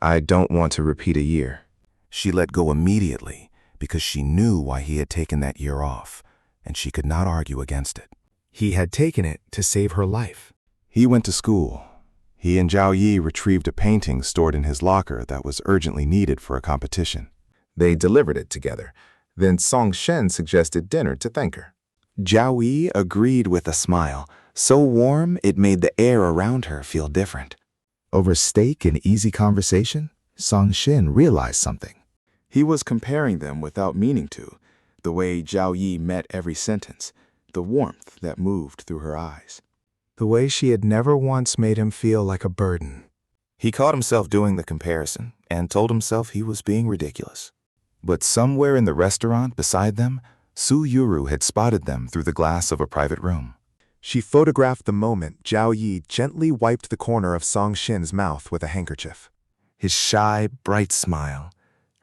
I don't want to repeat a year. She let go immediately because she knew why he had taken that year off, and she could not argue against it. He had taken it to save her life. He went to school. He and Zhao Yi retrieved a painting stored in his locker that was urgently needed for a competition. They delivered it together. Then Song Shen suggested dinner to thank her. Zhao Yi agreed with a smile, so warm it made the air around her feel different. Over steak and easy conversation, Song Shen realized something. He was comparing them without meaning to, the way Zhao Yi met every sentence, the warmth that moved through her eyes. The way she had never once made him feel like a burden. He caught himself doing the comparison and told himself he was being ridiculous. But somewhere in the restaurant beside them, Su Yuru had spotted them through the glass of a private room. She photographed the moment Zhao Yi gently wiped the corner of Song Shen's mouth with a handkerchief. His shy, bright smile,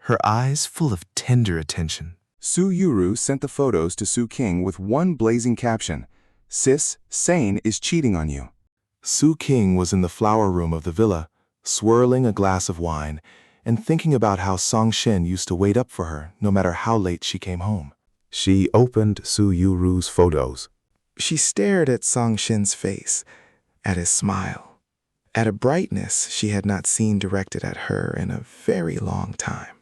her eyes full of tender attention. Su Yuru sent the photos to Su King with one blazing caption, "Sis, Sane is cheating on you." Su King was in the flower room of the villa, swirling a glass of wine and thinking about how Song Shen used to wait up for her no matter how late she came home. She opened Su Yuru's photos. She stared at Song Shen's face, at his smile, at a brightness she had not seen directed at her in a very long time.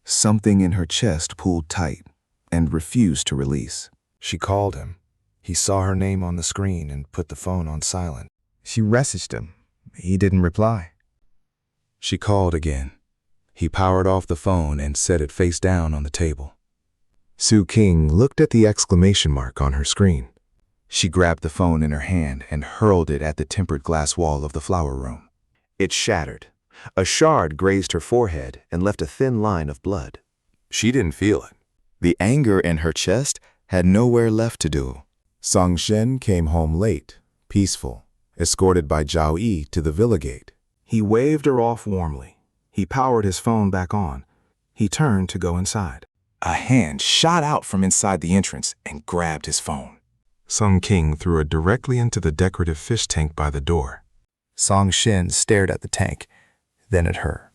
Something in her chest pulled tight and refused to release. She called him. He saw her name on the screen and put the phone on silent. She messaged him. He didn't reply. She called again. He powered off the phone and set it face down on the table. Su King looked at the exclamation mark on her screen. She grabbed the phone in her hand and hurled it at the tempered glass wall of the flower room. It shattered. A shard grazed her forehead and left a thin line of blood. She didn't feel it. The anger in her chest had nowhere left to do. Song Shen came home late, peaceful, escorted by Zhao Yi to the villa gate. He waved her off warmly. He powered his phone back on. He turned to go inside. A hand shot out from inside the entrance and grabbed his phone. Sung King threw it directly into the decorative fish tank by the door. Song Shen stared at the tank, then at her.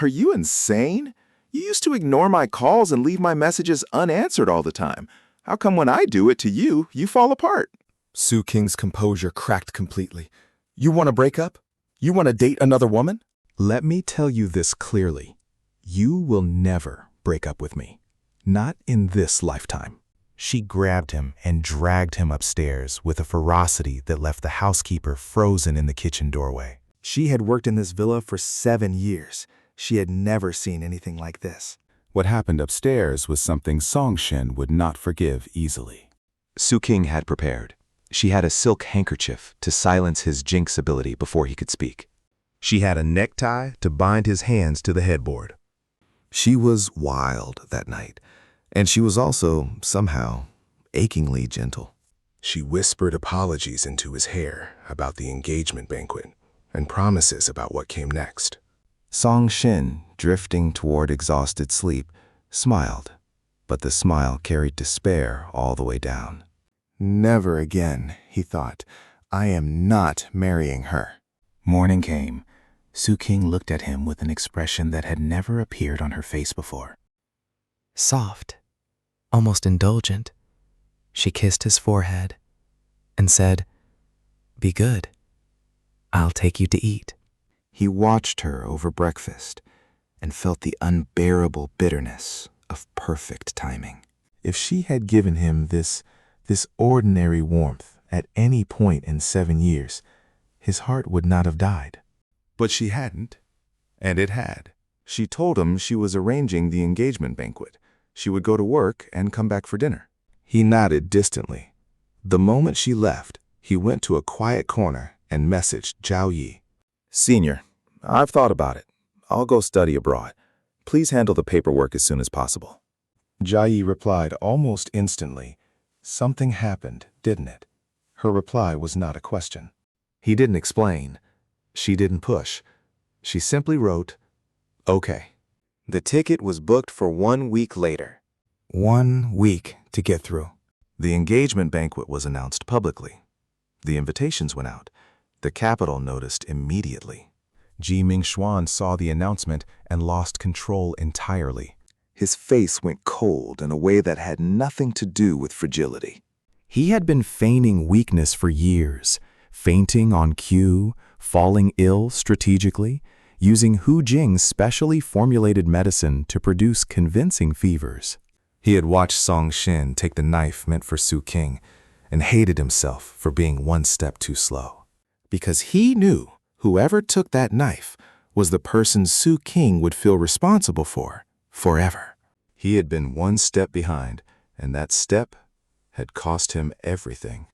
Are you insane? You used to ignore my calls and leave my messages unanswered all the time. How come when I do it to you, you fall apart? Su King's composure cracked completely. You want to break up? You want to date another woman? Let me tell you this clearly. You will never break up with me. Not in this lifetime. She grabbed him and dragged him upstairs with a ferocity that left the housekeeper frozen in the kitchen doorway. She had worked in this villa for 7 years. She had never seen anything like this. What happened upstairs was something Song Shen would not forgive easily. Su King had prepared. She had a silk handkerchief to silence his jinx ability before he could speak. She had a necktie to bind his hands to the headboard. She was wild that night, and she was also, somehow, achingly gentle. She whispered apologies into his hair about the engagement banquet and promises about what came next. Song Shen, drifting toward exhausted sleep, smiled, but the smile carried despair all the way down. Never again, he thought. I am not marrying her. Morning came. Su King looked at him with an expression that had never appeared on her face before. Soft, almost indulgent, she kissed his forehead and said, "Be good. I'll take you to eat." He watched her over breakfast and felt the unbearable bitterness of perfect timing. If she had given him this ordinary warmth at any point in 7 years, his heart would not have died. But she hadn't, and it had. She told him she was arranging the engagement banquet. She would go to work and come back for dinner. He nodded distantly. The moment she left, he went to a quiet corner and messaged Zhao Yi. Senior, I've thought about it. I'll go study abroad. Please handle the paperwork as soon as possible. Zhao Yi replied almost instantly. Something happened, didn't it? Her reply was not a question. He didn't explain. She didn't push. She simply wrote, "Okay." The ticket was booked for 1 week later. 1 week to get through. The engagement banquet was announced publicly. The invitations went out. The capital noticed immediately. Jiming Xuan saw the announcement and lost control entirely. His face went cold in a way that had nothing to do with fragility. He had been feigning weakness for years, fainting on cue, falling ill strategically, using Hu Jing's specially formulated medicine to produce convincing fevers. He had watched Song Shin take the knife meant for Su King and hated himself for being one step too slow. Because he knew whoever took that knife was the person Su King would feel responsible for forever. He had been one step behind, and that step had cost him everything.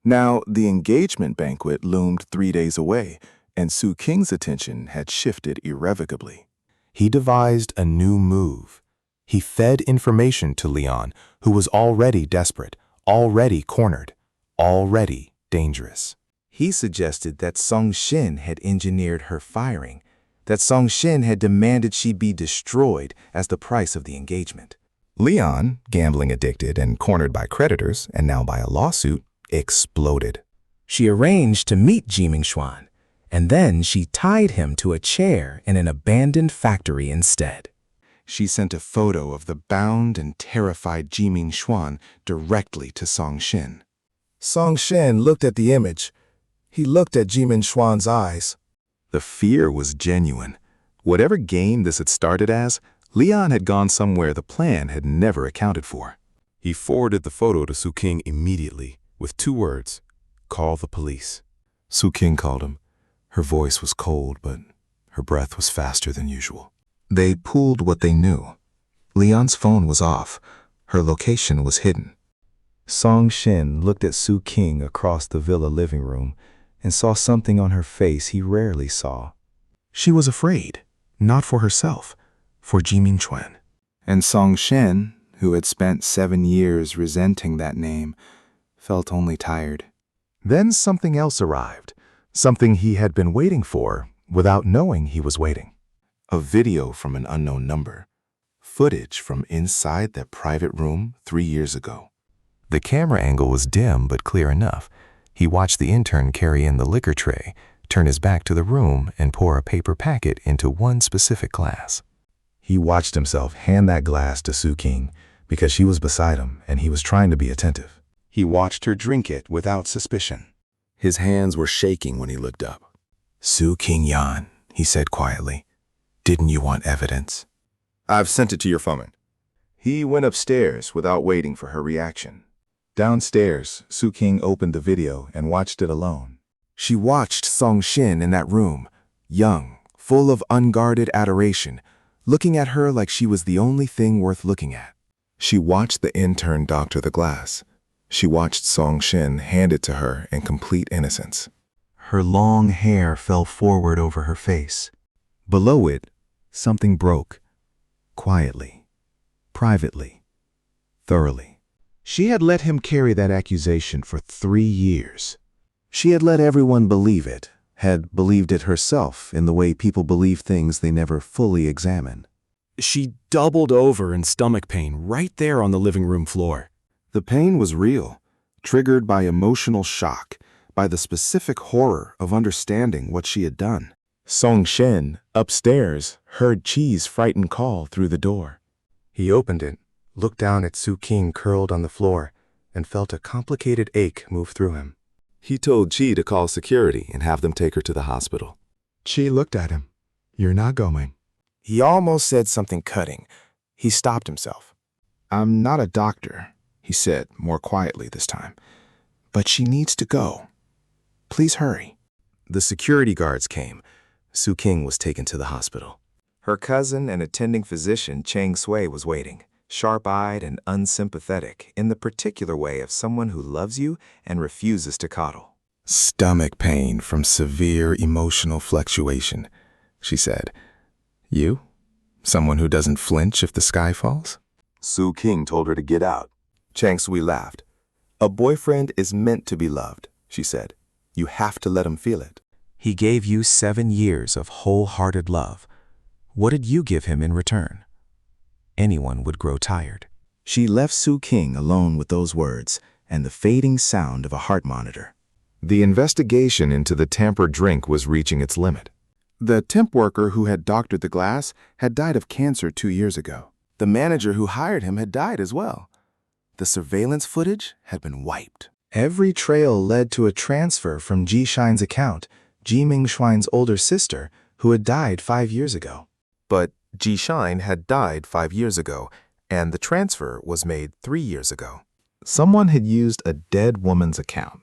Now, the engagement banquet loomed 3 days away, and Su King's attention had shifted irrevocably. He devised a new move. He fed information to Leon, who was already desperate, already cornered, already dangerous. He suggested that Song Shin had engineered her firing, that Song Shin had demanded she be destroyed as the price of the engagement. Leon, gambling addicted and cornered by creditors and now by a lawsuit, exploded. She arranged to meet Jiming Xuan, and then she tied him to a chair in an abandoned factory instead. She sent a photo of the bound and terrified Jiming Xuan directly to Song Shin. Song Shin looked at the image. He looked at Jiming Xuan's eyes. The fear was genuine. Whatever game this had started as, Leon had gone somewhere the plan had never accounted for. He forwarded the photo to Su King immediately with 2 words: call the police. Su King called him. Her voice was cold, but her breath was faster than usual. They pooled what they knew. Leon's phone was off. Her location was hidden. Song Shin looked at Su King across the villa living room and saw something on her face he rarely saw. She was afraid, not for herself, for Jiming Xuan. And Song Shin, who had spent 7 years resenting that name, felt only tired. Then something else arrived, something he had been waiting for without knowing he was waiting. A video from an unknown number. Footage from inside that private room 3 years ago. The camera angle was dim but clear enough. He watched the intern carry in the liquor tray, turn his back to the room, and pour a paper packet into one specific glass. He watched himself hand that glass to Su King because she was beside him and he was trying to be attentive. He watched her drink it without suspicion. His hands were shaking when he looked up. Su King Yan, he said quietly. Didn't you want evidence? I've sent it to your phone. He went upstairs without waiting for her reaction. Downstairs, Su King opened the video and watched it alone. She watched Song Shin in that room, young, full of unguarded adoration, looking at her like she was the only thing worth looking at. She watched the intern doctor the glass. She watched Song Shin hand it to her in complete innocence. Her long hair fell forward over her face. Below it, something broke. Quietly, privately, thoroughly. She had let him carry that accusation for 3 years. She had let everyone believe it, had believed it herself in the way people believe things they never fully examine. She doubled over in stomach pain right there on the living room floor. The pain was real, triggered by emotional shock, by the specific horror of understanding what she had done. Song Shin, upstairs, heard Chi's frightened call through the door. He opened it, looked down at Su King curled on the floor, and felt a complicated ache move through him. He told Chi to call security and have them take her to the hospital. Chi looked at him. You're not going. He almost said something cutting. He stopped himself. I'm not a doctor, he said more quietly this time. But she needs to go. Please hurry. The security guards came. Su King was taken to the hospital. Her cousin and attending physician Chang Sui was waiting, sharp-eyed and unsympathetic in the particular way of someone who loves you and refuses to coddle. Stomach pain from severe emotional fluctuation, she said. You? Someone who doesn't flinch if the sky falls? Su King told her to get out. Chang Sui laughed. A boyfriend is meant to be loved, she said. You have to let him feel it. He gave you 7 years of wholehearted love. What did you give him in return? Anyone would grow tired. She left Su King alone with those words and the fading sound of a heart monitor. The investigation into the tampered drink was reaching its limit. The temp worker who had doctored the glass had died of cancer 2 years ago. The manager who hired him had died as well. The surveillance footage had been wiped. Every trail led to a transfer from Ji Shine's account, Ji Mingxuan's older sister, who had died 5 years ago. But Ji Shine had died 5 years ago, and the transfer was made 3 years ago. Someone had used a dead woman's account.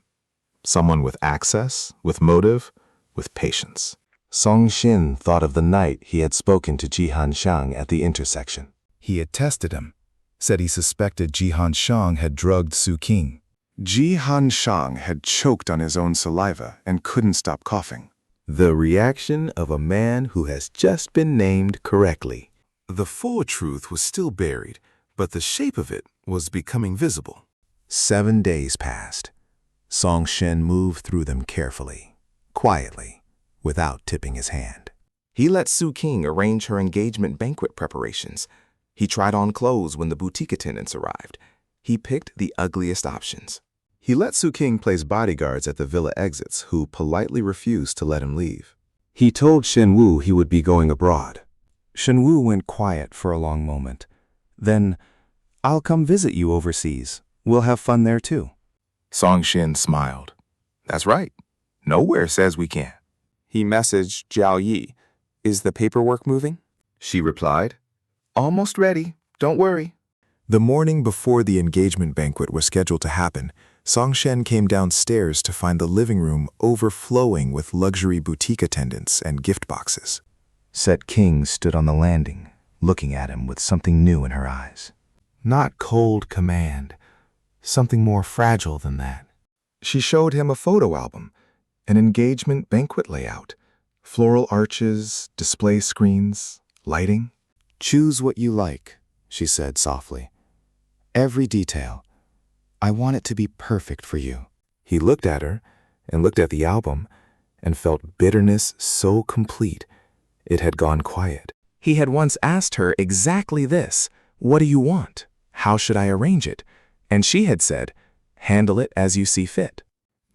Someone with access, with motive, with patience. Song Shin thought of the night he had spoken to Ji Hanxiang at the intersection. He had tested him, said he suspected Ji Hanxiang had drugged Su King. Ji Hanxiang had choked on his own saliva and couldn't stop coughing. The reaction of a man who has just been named correctly. The full truth was still buried, but the shape of it was becoming visible. 7 days passed. Song Shin moved through them carefully, quietly, without tipping his hand. He let Su King arrange her engagement banquet preparations. He tried on clothes when the boutique attendants arrived. He picked the ugliest options. He let Su King place bodyguards at the villa exits who politely refused to let him leave. He told Shen Wu he would be going abroad. Shen Wu went quiet for a long moment. Then, "I'll come visit you overseas. We'll have fun there too." Song Shin smiled. That's right. Nowhere says we can't. He messaged Jiao Yi. Is the paperwork moving? She replied, almost ready. Don't worry. The morning before the engagement banquet was scheduled to happen, Song Shen came downstairs to find the living room overflowing with luxury boutique attendants and gift boxes. Set King stood on the landing, looking at him with something new in her eyes. Not cold command, something more fragile than that. She showed him a photo album, an engagement banquet layout, floral arches, display screens, lighting. "Choose what you like," she said softly. "Every detail. I want it to be perfect for you." He looked at her and looked at the album and felt bitterness so complete it had gone quiet. He had once asked her exactly this. What do you want? How should I arrange it? And she had said, handle it as you see fit.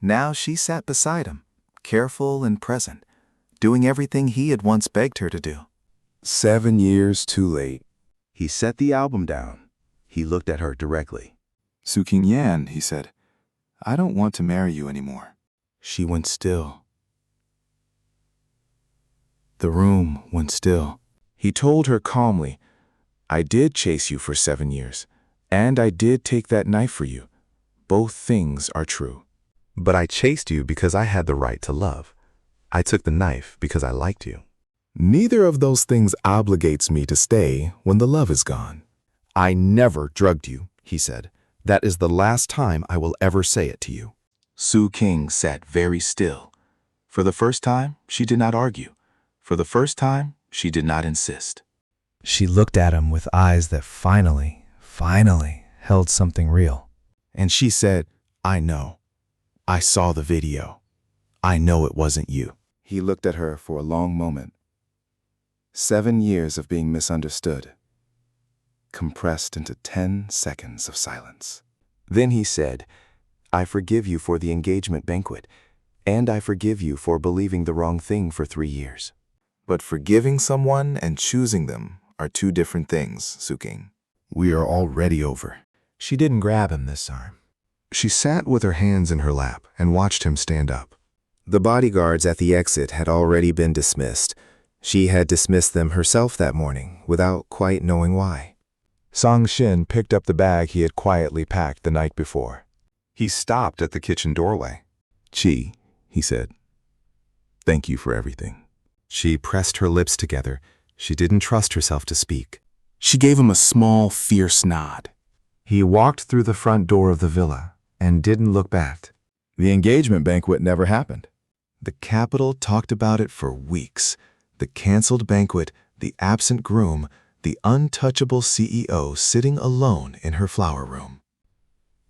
Now she sat beside him, careful and present, doing everything he had once begged her to do. 7 years too late. He set the album down. He looked at her directly. Su King Yan, he said, I don't want to marry you anymore. She went still. The room went still. He told her calmly, I did chase you for 7 years, and I did take that knife for you. Both things are true. But I chased you because I had the right to love. I took the knife because I liked you. Neither of those things obligates me to stay when the love is gone. I never drugged you, he said. That is the last time I will ever say it to you. Su King sat very still. For the first time, she did not argue. For the first time, she did not insist. She looked at him with eyes that finally held something real. And she said, I know. I saw the video. I know it wasn't you. He looked at her for a long moment. 7 years of being misunderstood, compressed into 10 seconds of silence. Then he said, I forgive you for the engagement banquet, and I forgive you for believing the wrong thing for 3 years. But forgiving someone and choosing them are two different things, Su King. We are already over. She didn't grab him this time. She sat with her hands in her lap and watched him stand up. The bodyguards at the exit had already been dismissed. She had dismissed them herself that morning, without quite knowing why. Song Shin picked up the bag he had quietly packed the night before. He stopped at the kitchen doorway. Chi, he said, thank you for everything. She pressed her lips together. She didn't trust herself to speak. She gave him a small, fierce nod. He walked through the front door of the villa and didn't look back. The engagement banquet never happened. The capital talked about it for weeks. The canceled banquet, the absent groom, the untouchable CEO sitting alone in her flower room.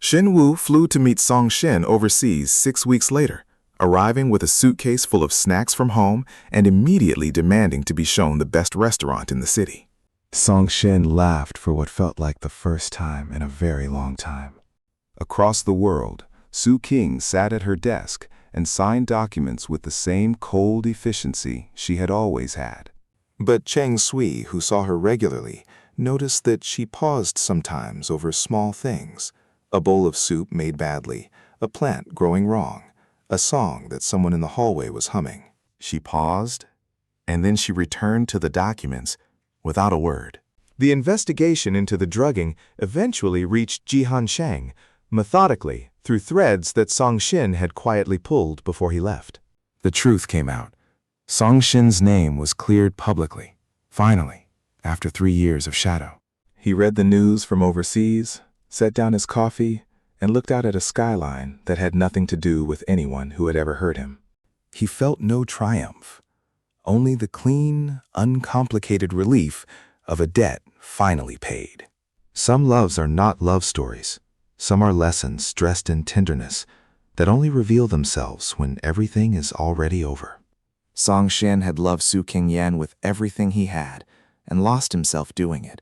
Shen Wu flew to meet Song Shin overseas 6 weeks later, arriving with a suitcase full of snacks from home and immediately demanding to be shown the best restaurant in the city. Song Shin laughed for what felt like the first time in a very long time. Across the world, Su King sat at her desk and signed documents with the same cold efficiency she had always had. But Cheng Sui, who saw her regularly, noticed that she paused sometimes over small things: a bowl of soup made badly, a plant growing wrong, a song that someone in the hallway was humming. She paused, and then she returned to the documents without a word. The investigation into the drugging eventually reached Jihan Shang, methodically, through threads that Song Shin had quietly pulled before he left. The truth came out. Song Shin's name was cleared publicly, finally, after 3 years of shadow. He read the news from overseas, set down his coffee, and looked out at a skyline that had nothing to do with anyone who had ever heard him. He felt no triumph, only the clean, uncomplicated relief of a debt finally paid. Some loves are not love stories. Some are lessons dressed in tenderness that only reveal themselves when everything is already over. Song Shin had loved Su King Yan with everything he had and lost himself doing it,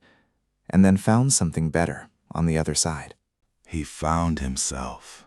and then found something better on the other side. He found himself.